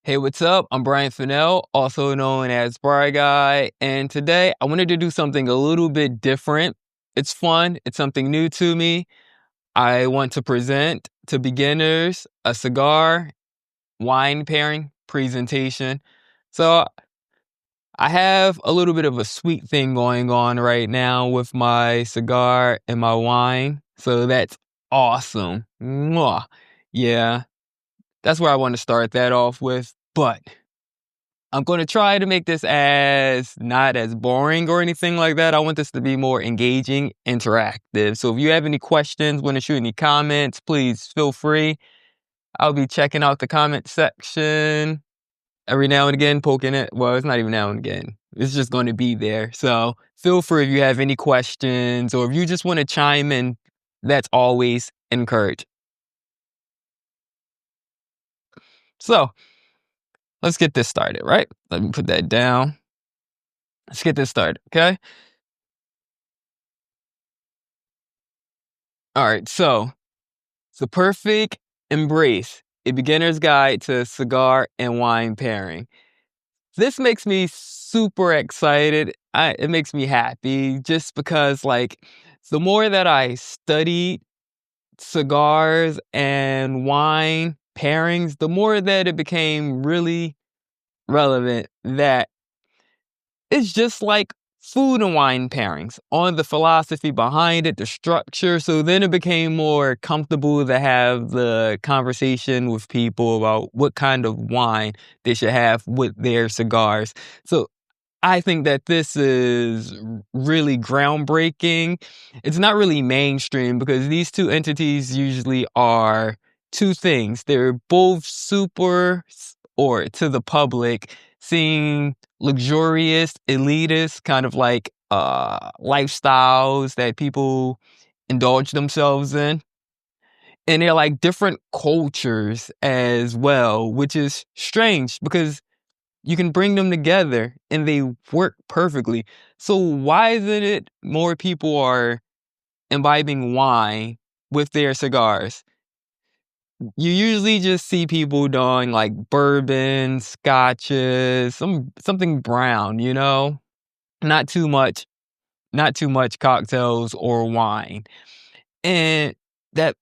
Hey, what's up? I'm Bryant Fennell, also known as BryGuy, and today I wanted to do something a little bit different. It's fun, it's something new to me. I want to present to beginners a cigar wine pairing presentation. So I have a little bit of a sweet thing going on right now with my cigar and my wine. So that's awesome. Mwah. Yeah, that's where I want to start that off with. But I'm going to try to make this as not as boring or anything like that. I want this to be more engaging, interactive. So if you have any questions, want to shoot any comments, please feel free. I'll be checking out the comment section every now and again, poking it. Well, it's not even now and again. It's just going to be there. So feel free if you have any questions or if you just want to chime in, that's always encouraged. So let's get this started, right? Let me put that down. Let's get this started, okay? All right, so The Perfect Embrace, a beginner's guide to cigar and wine pairing. This makes me super excited. It makes me happy just because, the more that I studied cigars and wine pairings, the more that it became really relevant that it's just like food and wine pairings on the philosophy behind it, the structure. So then it became more comfortable to have the conversation with people about what kind of wine they should have with their cigars. So I think that this is really groundbreaking. It's not really mainstream because these two entities usually are two things. They're both super or to the public, seeing luxurious, elitist kind of lifestyles that people indulge themselves in. And they're like different cultures as well, which is strange because you can bring them together and they work perfectly. So why isn't it more people are imbibing wine with their cigars? You usually just see people doing like bourbon, scotches, something brown, Not too much, not too much cocktails or wine. And that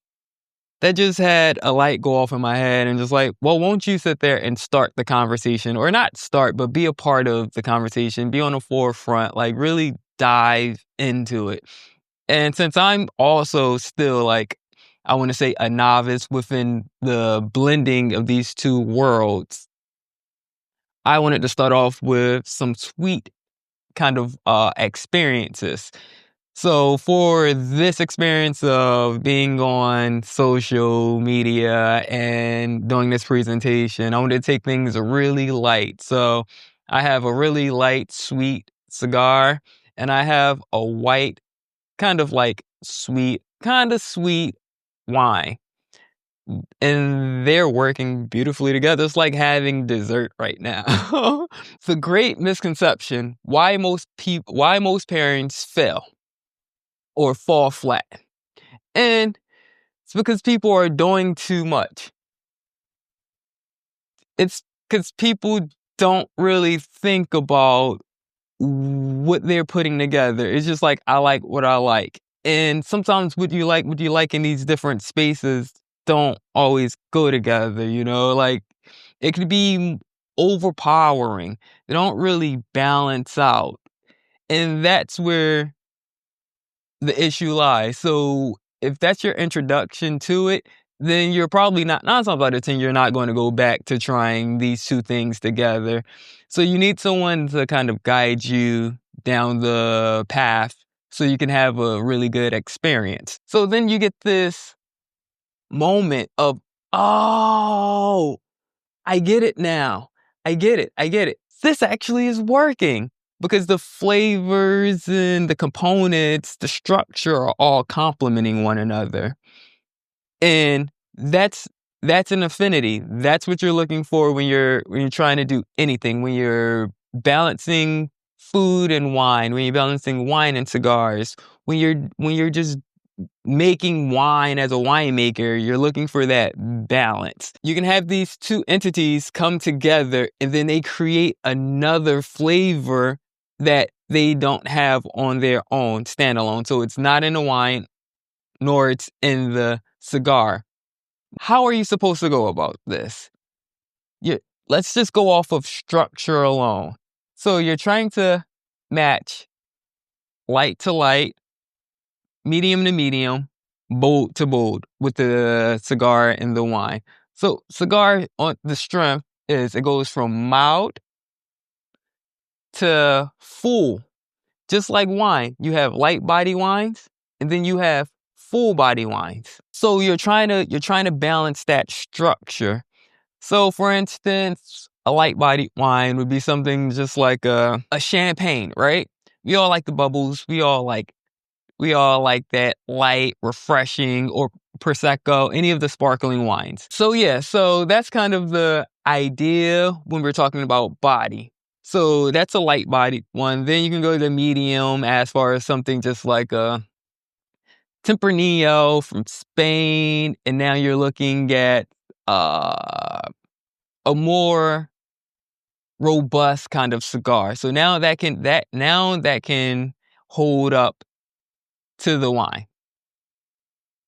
that just had a light go off in my head and just like, well, won't you sit there and start the conversation, or not start, but be a part of the conversation, be on the forefront, like really dive into it. And since I'm also still I want to say a novice within the blending of these two worlds, I wanted to start off with some sweet kind of experiences. So for this experience of being on social media and doing this presentation, I wanted to take things really light. So I have a really light, sweet cigar, and I have a white, kind of sweet wine. And they're working beautifully together. It's like having dessert right now. It's a great misconception why most parents fail or fall flat. And it's because people are doing too much. It's because people don't really think about what they're putting together. It's just like, I like what I like. And sometimes what you like in these different spaces don't always go together, Like, it could be overpowering. They don't really balance out. And that's where the issue lies. So if that's your introduction to it, then you're probably not 9 times out of 10, you're not going to go back to trying these two things together. So you need someone to kind of guide you down the path so you can have a really good experience. So then you get this moment of, oh, I get it now. I get it. I get it. This actually is working because the flavors and the components, the structure are all complementing one another. And that's an affinity. That's what you're looking for when you're trying to do anything, when you're balancing food and wine, when you're balancing wine and cigars, when you're just making wine as a winemaker, you're looking for that balance. You can have these two entities come together and then they create another flavor that they don't have on their own standalone. So it's not in the wine, nor it's in the cigar. How are you supposed to go about this? Let's just go off of structure alone. So you're trying to match light to light, medium to medium, bold to bold with the cigar and the wine. So cigar, on the strength is it goes from mild to full. Just like wine, you have light body wines and then you have full body wines. So you're trying to balance that structure. So for instance, a light body wine would be something just like a champagne, right? We all like the bubbles. We all like that light, refreshing, or Prosecco, any of the sparkling wines. So yeah, so that's kind of the idea when we're talking about body. So that's a light body one. Then you can go to medium as far as something just like a Tempranillo from Spain. And now you're looking at a more robust kind of cigar. So now that can hold up to the wine.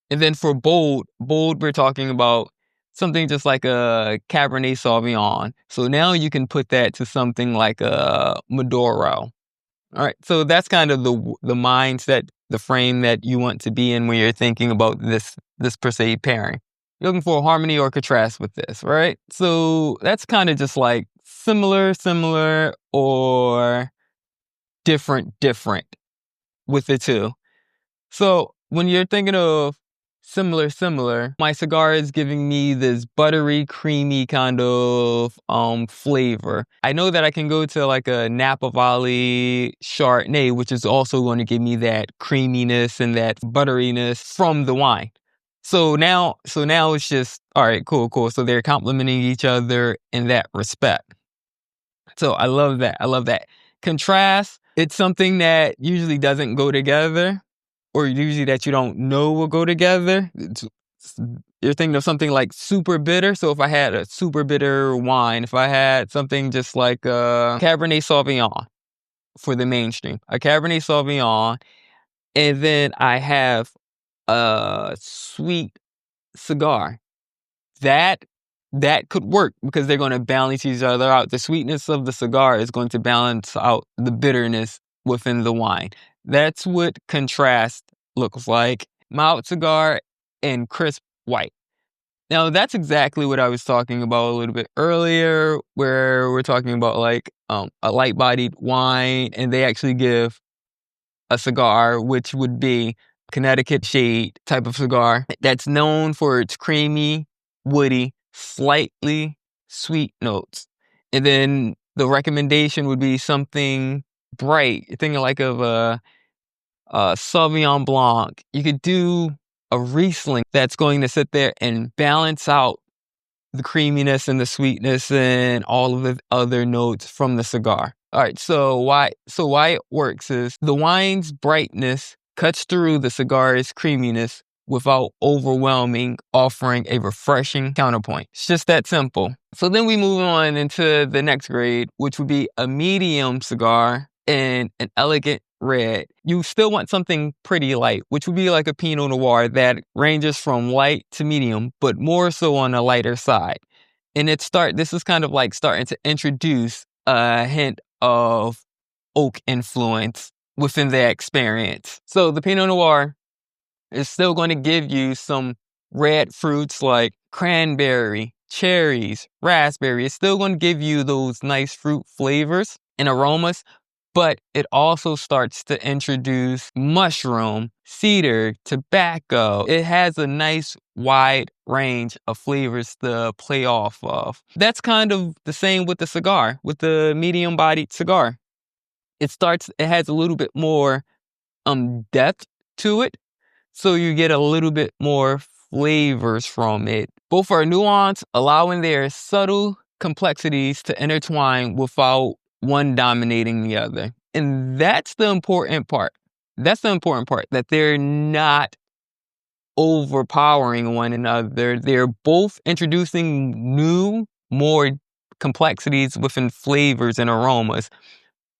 And then for bold, we're talking about something just like a Cabernet Sauvignon. So now you can put that to something like a Maduro. All right. So that's kind of the mindset, the frame that you want to be in when you're thinking about this per se pairing. You're looking for a harmony or contrast with this, right? So that's kind of just like similar, or different with the two. So when you're thinking of similar, my cigar is giving me this buttery, creamy kind of flavor. I know that I can go to like a Napa Valley Chardonnay, which is also going to give me that creaminess and that butteriness from the wine. So now it's just, all right, cool. So they're complementing each other in that respect. So I love that. Contrast, it's something that usually doesn't go together, or usually that you don't know will go together. You're thinking of something like super bitter. So if I had a super bitter wine, if I had something just like a Cabernet Sauvignon for the mainstream, a Cabernet Sauvignon, and then I have a sweet cigar, that could work because they're going to balance each other out. The sweetness of the cigar is going to balance out the bitterness within the wine. That's what contrast looks like. Mild cigar and crisp white. Now, that's exactly what I was talking about a little bit earlier, where we're talking about like a light-bodied wine, and they actually give a cigar, which would be Connecticut shade type of cigar that's known for its creamy, woody, slightly sweet notes. And then the recommendation would be something bright. You're thinking like of a Sauvignon Blanc. You could do a Riesling that's going to sit there and balance out the creaminess and the sweetness and all of the other notes from the cigar. All right, so why it works is the wine's brightness cuts through the cigar's creaminess without overwhelming, offering a refreshing counterpoint. It's just that simple. So then we move on into the next grade, which would be a medium cigar and an elegant red. You still want something pretty light, which would be like a Pinot Noir that ranges from light to medium, but more so on the lighter side. And this is kind of like starting to introduce a hint of oak influence within the experience. So the Pinot Noir is still going to give you some red fruits like cranberry, cherries, raspberry. It's still going to give you those nice fruit flavors and aromas, but it also starts to introduce mushroom, cedar, tobacco. It has a nice wide range of flavors to play off of. That's kind of the same with the cigar, with the medium-bodied cigar. It has a little bit more depth to it, so you get a little bit more flavors from it. Both are nuanced, allowing their subtle complexities to intertwine without one dominating the other. And that's the important part. That they're not overpowering one another. They're both introducing new, more complexities within flavors and aromas,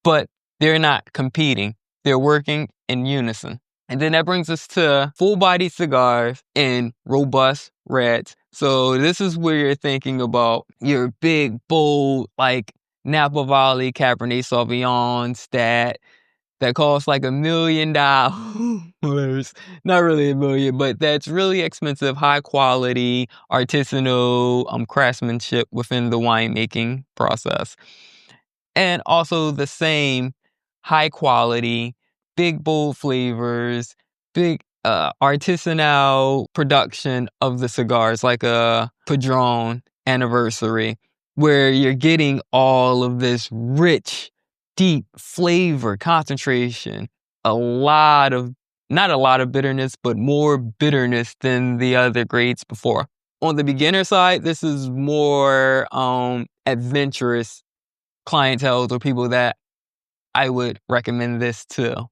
but they're not competing. They're working in unison. And then that brings us to full-bodied cigars and robust reds. So this is where you're thinking about your big, bold, like Napa Valley Cabernet Sauvignons that cost like $1 million. Not really a million, but that's really expensive, high quality, artisanal craftsmanship within the winemaking process. And also the same high quality, big, bold flavors, big artisanal production of the cigars, like a Padron Anniversary, where you're getting all of this rich, deep flavor concentration, not a lot of bitterness, but more bitterness than the other grades before. On the beginner side, this is more adventurous clientele or people that I would recommend this to,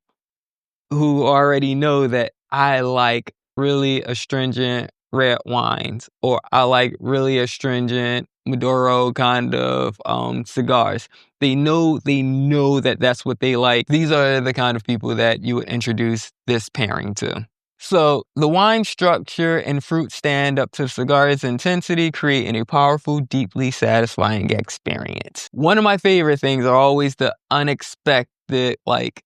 who already know that I like really astringent red wines, or I like really astringent Maduro kind of cigars. They know that that's what they like. These are the kind of people that you would introduce this pairing to. So the wine structure and fruit stand up to cigar's intensity, creating a powerful, deeply satisfying experience. One of my favorite things are always the unexpected, like,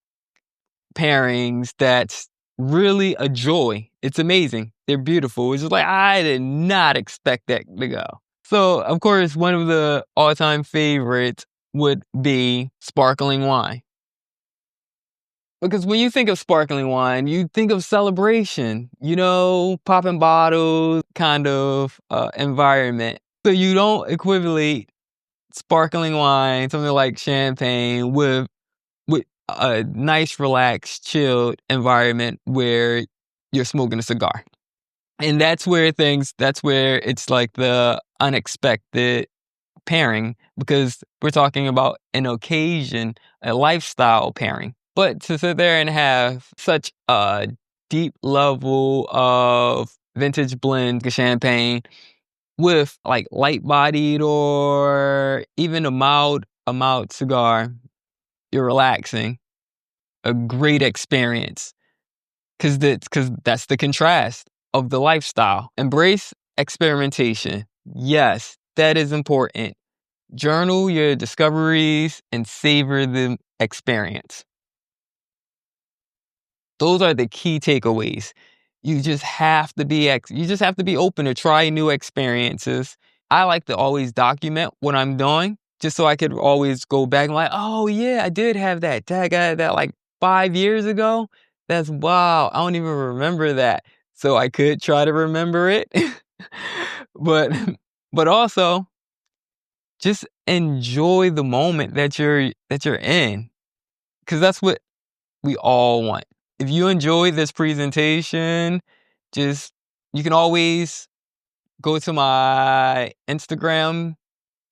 pairings that's really a joy. It's amazing. They're beautiful. It's just like, I did not expect that to go. So, of course, one of the all-time favorites would be sparkling wine. Because when you think of sparkling wine, you think of celebration, popping bottles kind of environment. So you don't equivalent sparkling wine, something like champagne, with a nice, relaxed, chilled environment where you're smoking a cigar. And that's where it's like the unexpected pairing, because we're talking about an occasion, a lifestyle pairing. But to sit there and have such a deep level of vintage blend of champagne with like light bodied or even a mild cigar, you're relaxing, a great experience. Cause that's the contrast of the lifestyle. Embrace experimentation. Yes, that is important. Journal your discoveries and savor the experience. Those are the key takeaways. You just have to be open to try new experiences. I like to always document what I'm doing, just so I could always go back and like, oh yeah, I did have that. I got that like 5 years ago. That's wow. I don't even remember that. So I could try to remember it. but but also just enjoy the moment that you're in, because that's what we all want. If you enjoyed this presentation, you can always go to my Instagram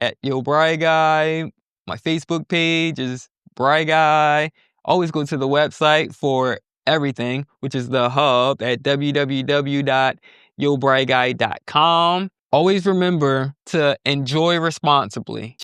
at BryGuy. My Facebook page is BryGuy. Always go to the website for everything, which is the hub at www.yobryguy.com. Always remember to enjoy responsibly.